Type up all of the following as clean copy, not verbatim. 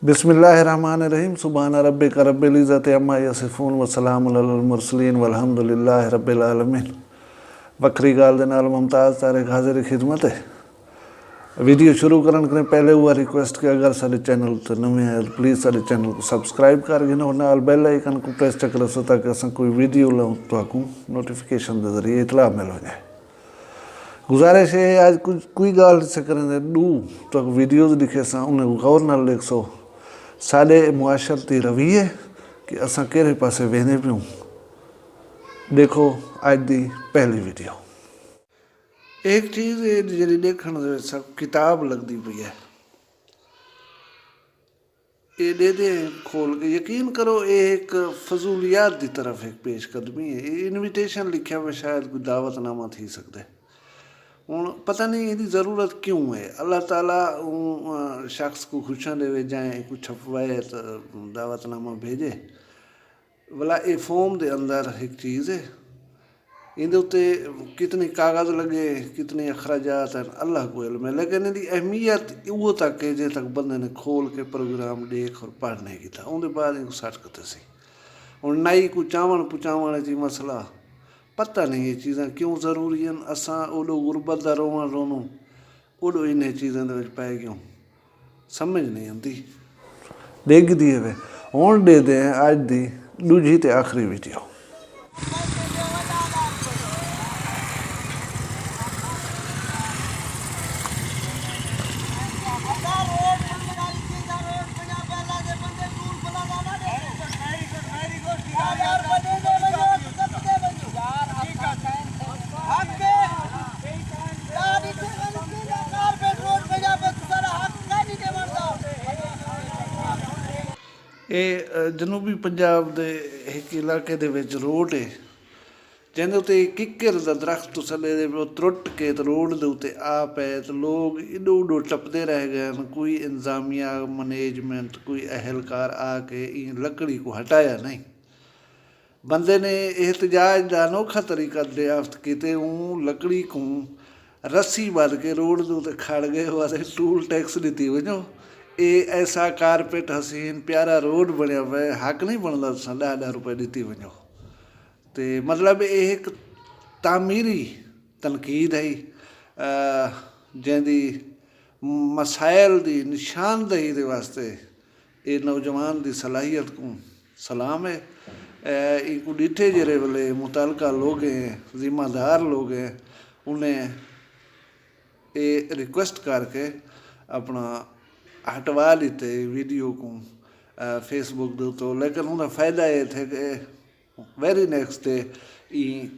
बिस्मिल्लाहिर्रहमानिर्रहीम। सुब्हान रब्बिका रब्बिल इज़्ज़ति अम्मा यसिफून व सलामुन अलल मुरसलीन वल्हम्दुलिल्लाहि रब्बिल आलमीन। वखरी गाल दे नाल मुमताज़ तारिक हाज़िर खिदमत है। वीडियो शुरू करने के पहले हुआ रिक्वेस्ट कि अगर सारे चैनल तो नवे हैं प्लीज़ सारे चैनल को सब्सक्राइब कर गिनो और नाल बेल आइकन को प्रेस करो ताकि असां कोई वीडियो लाऊं तो आपको नोटिफिकेशन के जरिए इतला मिल जाए। गुजारिश है आज कुछ कोई गाल से करें दू तो वीडियोज़ दिखे सा उन्हें गौर नाल देख सो साढ़े मुआशरती रवैये कि असां केड़े पासे वेंदे पियूं। देखो आज दी पहली वीडियो। एक चीज़ है जी देखने सब किताब लगती पई है, ये दे दे खोल के यकीन करो ये एक फजूलियात की तरफ एक पेशकदमी है। ये इनविटेशन लिखा हुआ शायद कोई दावतनामा थी सकते हूँ, पता नहीं इसकी ज़रूरत क्यों है। अल्लाह ताला शख्स को खुशियाँ देवे जाए कुछ छपवाए तो दावतनामा भेजे भला ये फॉर्म के अंदर एक चीज़ है इनके उत्ते कितने कागज़ लगे कितने अखराजात हैं अल्लाह को इल्म है, लेकिन इनकी अहमियत वो तक है जे तक बंदे ने खोल के प्रोग्राम देख और पढ़ नहीं किया उनके बाद इनको सट करते सी। हूँ नाई को चावण पुचावण जी मसला पता नहीं ये चीज़ा क्यों ज़रूरी हैं। असां ओडो गुरबत का रोवण रोनू ओडो इन चीज़ों के पै क्यों समझ नहीं आती। देख दिए वे हूँ दे दें अज दी दूजी ते आखिरी वीडियो। ये जनूबी पंजाब के एक इलाके दे विच रोड है जिंदे उत्ते किक्कर का दरख्त थले त्रुट के तो रोड के उत्ते आ पे तो लोग इडो उडो टपते रह गए। कोई इंतजामिया मैनेजमेंट कोई अहलकार आके इन लकड़ी को हटाया नहीं। बंदे ने इhtijaj का अनोखा तरीका दरियाफ्त किते हूँ लकड़ी को रस्सी बध के रोड के उत्ते खड़ गए वाले टूल टैक्स दी वजो ये ऐसा कारपेट हसीन प्यारा रोड बनया हुआ हक नहीं बनता 10-10 रुपए दी वजो तो मतलब एक तामीरी तनकीद है जैसी मसाइल की निशानदही के वास्ते ये नौजवान की सलाहियत को सलाम है। इनको डिठे जरे वाले मुतलका लोग हैं जिम्मेदार लोग हैं उन्हें ये रिक्वेस्ट करके अपना हटवा लेते वीडियो को फेसबुक दे तो, लेकिन उनका फ़ायदा ये थे कि वेरी नेक्स्ट डे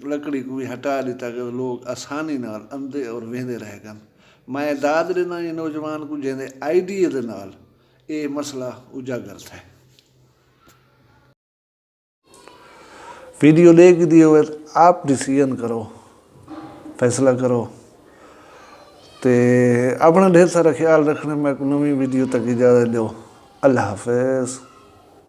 लकड़ी को भी हटा दिता कि लोग आसानी नाल अंधे और वेंदे रह गए। मैं दाद देना ये नौजवान को जिंदे आइडिया दे नाल ये मसला उजागर था। वीडियो देख दिए हुए आप डिसीजन करो फैसला करो तो अपना ढेर सारा ख्याल रखने में नवी वीडियो तक इजाज़त दो। अल्लाह हाफिज़।